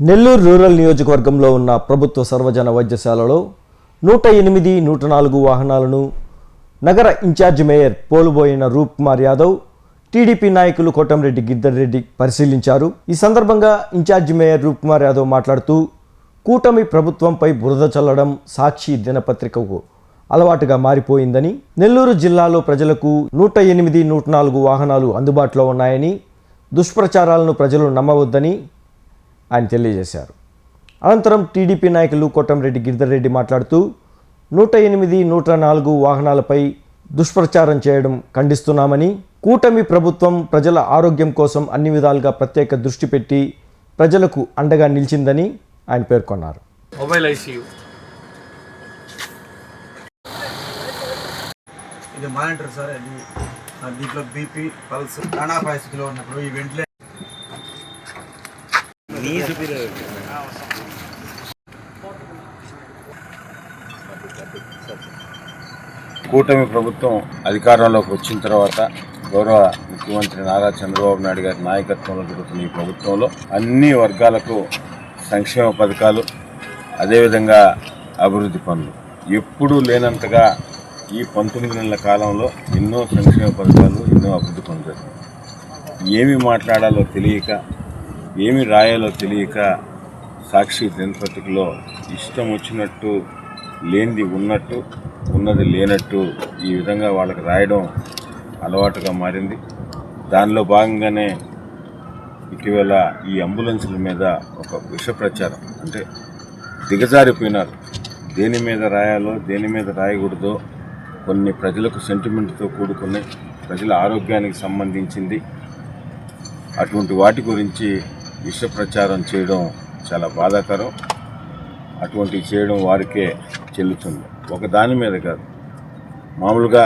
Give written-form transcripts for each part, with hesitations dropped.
Nellore rural నియోజకవర్గంలో ఉన్న ప్రభుత్వ సర్వజన వైద్యశాలలో 108, 104 వాహనాలను నగర ఇన్ఛార్జి మేయర్ పోలుబోయిన రూప్ కుమార్ యాదవ్, టీడీపీ నాయకులు కోటంరెడ్డి గిద్దర్ రెడ్డి పరిశీలించారు. ఈ సందర్భంగా ఇన్ఛార్జి మేయర్ రూప్ కుమార్ యాదవ్ మాట్లాడుతూ, కూటమి ప్రభుత్వంపై బురద చల్లడం సాక్షి దినపత్రికకు అలవాటుగా మారిపోయిందని, నెల్లూరు జిల్లాలో ప్రజలకు 108, 104 వాహనాలు అందుబాటులో ఉన్నాయని, దుష్ప్రచారాలను ప్రజలు నమ్మవద్దని ఆయన తెలియజేశారు. అనంతరం టీడీపీ నాయకులు కోటంరెడ్డి గిద్దర్ రెడ్డి మాట్లాడుతూ, 108, 104 వాహనాలపై దుష్ప్రచారం చేయడం ఖండిస్తున్నామని, కూటమి ప్రభుత్వం ప్రజల ఆరోగ్యం కోసం అన్ని విధాలుగా ప్రత్యేక దృష్టి పెట్టి ప్రజలకు అండగా నిలిచిందని ఆయన పేర్కొన్నారు. మొబైల్ ఐసీయూ ఇది మానిటర్ సార్, అది దీంట్లో బీపీ, పల్స్, ప్రాణాపాయ స్థితిలో ఉన్నప్పుడు ఈ వెంటనే కూటమి ప్రభుత్వం అధికారంలోకి వచ్చిన తర్వాత గౌరవ ముఖ్యమంత్రి నారా చంద్రబాబు నాయుడు గారి నాయకత్వంలో జరుగుతున్న ఈ ప్రభుత్వంలో అన్ని వర్గాలకు సంక్షేమ పథకాలు, అదేవిధంగా అభివృద్ధి పనులు ఎప్పుడూ లేనంతగా ఈ 19 నెలల కాలంలో ఎన్నో సంక్షేమ పథకాలు, ఎన్నో అభివృద్ధి పనులు జరిగాయి. ఏమి మాట్లాడాలో తెలియక, ఏమి రాయాలో తెలియక సాక్షి దినపత్రికలో ఇష్టం వచ్చినట్టు, లేనిది ఉన్నట్టు, ఉన్నది లేనట్టు ఈ విధంగా వాళ్ళకి రాయడం అలవాటుగా మారింది. దానిలో భాగంగానే ఇటీవల ఈ అంబులెన్సుల మీద ఒక విష ప్రచారం, అంటే దిగజారిపోయినారు. దేని మీద రాయాలో, దేని మీద రాయకూడదో, కొన్ని ప్రజలకు సెంటిమెంట్తో కూడుకుని ప్రజల ఆరోగ్యానికి సంబంధించింది అటువంటి వాటి గురించి విష ప్రచారం చేయడం చాలా బాధాకరం. అటువంటివి చేయడం వారికే చెల్లుతుంది. ఒక దాని మీద కాదు, మామూలుగా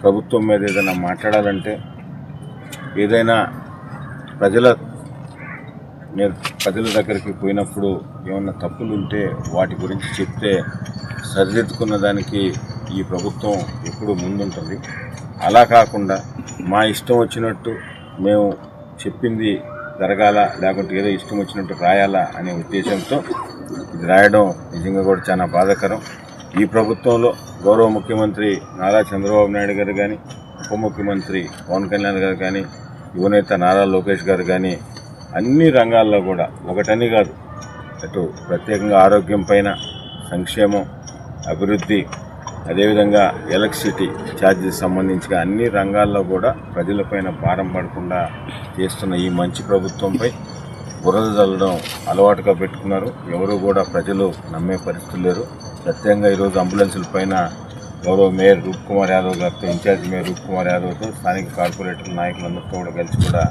ప్రభుత్వం మీద ఏదైనా మాట్లాడాలంటే, ఏదైనా ప్రజల దగ్గరికి పోయినప్పుడు ఏమన్నా తప్పులు ఉంటే వాటి గురించి చెప్తే సరిదిద్దుకున్న దానికి ఈ ప్రభుత్వం ఎప్పుడూ ముందుంటుంది. అలా కాకుండా మా ఇష్టం వచ్చినట్టు మేము చెప్పింది జరగాల, లేకుంటే ఏదో ఇష్టం వచ్చినట్టు రాయాలా అనే ఉద్దేశంతో ఇది రాయడం నిజంగా కూడా చాలా బాధాకరం. ఈ ప్రభుత్వంలో గౌరవ ముఖ్యమంత్రి నారా చంద్రబాబు నాయుడు గారు కానీ, ఉప ముఖ్యమంత్రి పవన్ కళ్యాణ్ గారు కానీ, యువనేత నారా లోకేష్ గారు కానీ అన్ని రంగాల్లో కూడా ఒకటని కాదు, అటు ప్రత్యేకంగా ఆరోగ్యం పైన, సంక్షేమం, అభివృద్ధి, అదేవిధంగా ఎలక్ట్రిసిటీ ఛార్జెస్ సంబంధించిన అన్ని రంగాల్లో కూడా ప్రజలపైన భారం పడకుండా చేస్తున్న ఈ మంచి ప్రభుత్వంపై బురద చల్లడం అలవాటుగా పెట్టుకున్నారు. ఎవరు కూడా ప్రజలు నమ్మే పరిస్థితులు లేరు. ప్రత్యేకంగా ఈరోజు అంబులెన్సుల పైన గౌరవ మేయర్ రూప్ కుమార్ యాదవ్ గారితో, ఇన్ఛార్జ్ మేయర్ రూప్ కుమార్ యాదవ్తో, స్థానిక కార్పొరేటర్ నాయకులందరితో కూడా కలిసి కూడా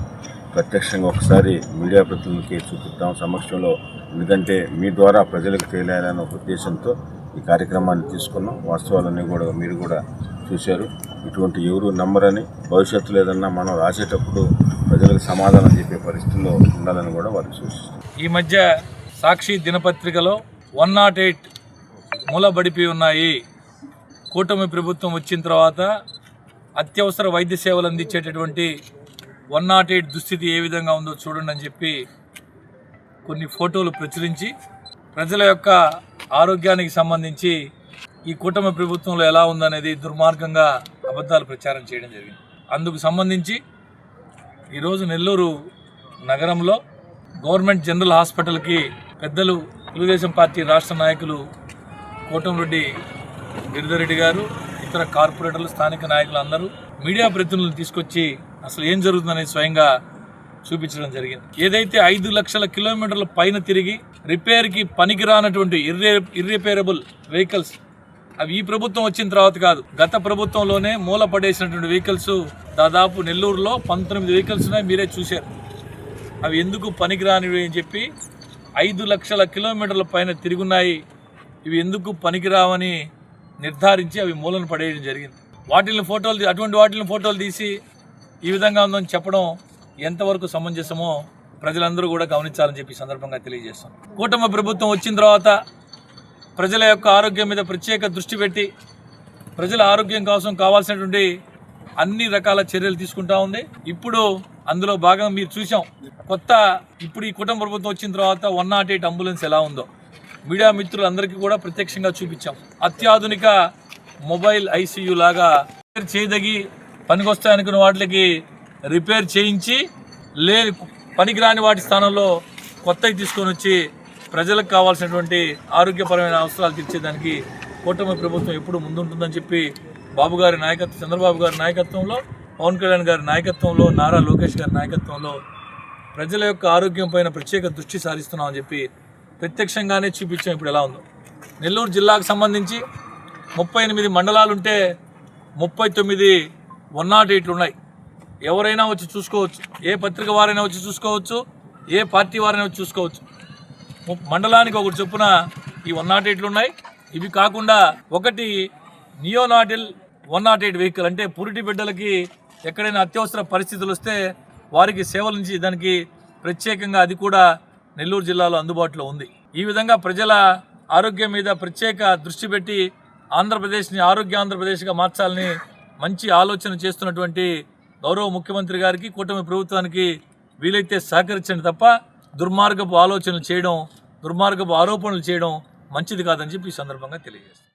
ప్రత్యక్షంగా ఒకసారి మీడియా ప్రతినిధులకి చూపిద్దాం సమక్షంలో, ఎందుకంటే మీ ద్వారా ప్రజలకు తెలియాలనే ఒక ఉద్దేశంతో ఈ కార్యక్రమాన్ని తీసుకున్నాం. వాస్తవాలన్నీ కూడా మీరు కూడా చూశారు. ఇటువంటి ఎవరు నమ్మరని, భవిష్యత్తులో ఏదన్నా మనం రాసేటప్పుడు ప్రజలకు సమాధానం చెప్పే పరిస్థితుల్లో ఉండాలని కూడా వారికి సూచిస్తారు. ఈ మధ్య సాక్షి దినపత్రికలో 108 మూలబడిపోయి ఉన్నాయి, కూటమి ప్రభుత్వం వచ్చిన తర్వాత అత్యవసర వైద్య సేవలు అందించేటటువంటి 108 దుస్థితి ఏ విధంగా ఉందో చూడండి అని చెప్పి కొన్ని ఫోటోలు ప్రచురించి ప్రజల యొక్క ఆరోగ్యానికి సంబంధించి ఈ కూటమి ప్రభుత్వంలో ఎలా ఉందనేది దుర్మార్గంగా అబద్ధాలు ప్రచారం చేయడం జరిగింది. అందుకు సంబంధించి ఈరోజు నెల్లూరు నగరంలో గవర్నమెంట్ జనరల్ హాస్పిటల్కి పెద్దలు తెలుగుదేశం పార్టీ రాష్ట్ర నాయకులు కోటంరెడ్డి గిద్దర్ రెడ్డి గారు, ఇతర కార్పొరేటర్లు, స్థానిక నాయకులు అందరూ మీడియా ప్రతినిధులను తీసుకొచ్చి అసలు ఏం జరుగుతుందనేది స్వయంగా చూపించడం జరిగింది. ఏదైతే 5 లక్షల కిలోమీటర్ల పైన తిరిగి రిపేర్కి పనికిరానటువంటి ఇర్రిపేరబుల్ వెహికల్స్, అవి ఈ ప్రభుత్వం వచ్చిన తర్వాత కాదు, గత ప్రభుత్వంలోనే మూల పడేసినటువంటి వెహికల్స్ దాదాపు నెల్లూరులో 19 వెహికల్స్ ఉన్నాయి, మీరే చూశారు. అవి ఎందుకు పనికిరానివి అని చెప్పి 5 లక్షల కిలోమీటర్ల పైన తిరుగున్నాయి, ఇవి ఎందుకు పనికిరావని నిర్ధారించి అవి మూలను పడేయడం జరిగింది. అటువంటి వాటిని ఫోటోలు తీసి ఈ విధంగా ఉందని చెప్పడం ఎంతవరకు సమంజసమో ప్రజలందరూ కూడా గమనించాలని చెప్పి సందర్భంగా తెలియజేస్తాం. కూటమి ప్రభుత్వం వచ్చిన తర్వాత ప్రజల యొక్క ఆరోగ్యం మీద ప్రత్యేక దృష్టి పెట్టి ప్రజల ఆరోగ్యం కోసం కావాల్సినటువంటి అన్ని రకాల చర్యలు తీసుకుంటా ఉంది. ఇప్పుడు అందులో భాగంగా మీరు చూసాం కొత్త ఇప్పుడు ఈ కుటుంబ ప్రభుత్వం వచ్చిన తర్వాత 108 అంబులెన్స్ ఎలా ఉందో మీడియా మిత్రులందరికీ కూడా ప్రత్యక్షంగా చూపించాం. అత్యాధునిక మొబైల్ ఐసీయూ లాగా చేయదగి పనికొస్తాయనుకున్న వాటికి రిపేర్ చేయించి పనికిరాని వాటి స్థానంలో కొత్తవి తీసుకొని వచ్చి ప్రజలకు కావాల్సినటువంటి ఆరోగ్యపరమైన అవసరాలు తీర్చేదానికి కూటమి ప్రభుత్వం ఎప్పుడు ముందుంటుందని చెప్పి బాబు గారి నాయకత్వం, చంద్రబాబు గారి నాయకత్వంలో, పవన్ కళ్యాణ్ గారి నాయకత్వంలో, నారా లోకేష్ గారి నాయకత్వంలో ప్రజల యొక్క ఆరోగ్యం పైన ప్రత్యేక దృష్టి సారిస్తున్నామని చెప్పి ప్రత్యక్షంగానే చూపించాం. ఇప్పుడు ఎలా ఉందో నెల్లూరు జిల్లాకు సంబంధించి 38 మండలాలుంటే 39 108 ఉన్నాయి. ఎవరైనా వచ్చి చూసుకోవచ్చు, ఏ పత్రిక వారైనా వచ్చి చూసుకోవచ్చు, ఏ పార్టీ వారైనా వచ్చి చూసుకోవచ్చు. మండలానికి ఒకటి చొప్పున ఈ 108 ఉన్నాయి. ఇవి కాకుండా ఒకటి నియోనాటిల్ 108 వెహికల్, అంటే పురిటి బిడ్డలకి ఎక్కడైనా అత్యవసర పరిస్థితులు వస్తే వారికి సేవల నుంచి దానికి ప్రత్యేకంగా అది కూడా నెల్లూరు జిల్లాలో అందుబాటులో ఉంది. ఈ విధంగా ప్రజల ఆరోగ్యం మీద ప్రత్యేక దృష్టి పెట్టి ఆంధ్రప్రదేశ్ని ఆరోగ్యాంధ్రప్రదేశ్గా మార్చాలని మంచి ఆలోచన చేస్తున్నటువంటి గౌరవ ముఖ్యమంత్రి గారికి, కూటమి ప్రభుత్వానికి వీలైతే సహకరించండి తప్ప దుర్మార్గపు ఆలోచనలు చేయడం, దుర్మార్గపు ఆరోపణలు చేయడం మంచిది కాదని చెప్పి ఈ సందర్భంగా తెలియజేస్తాను.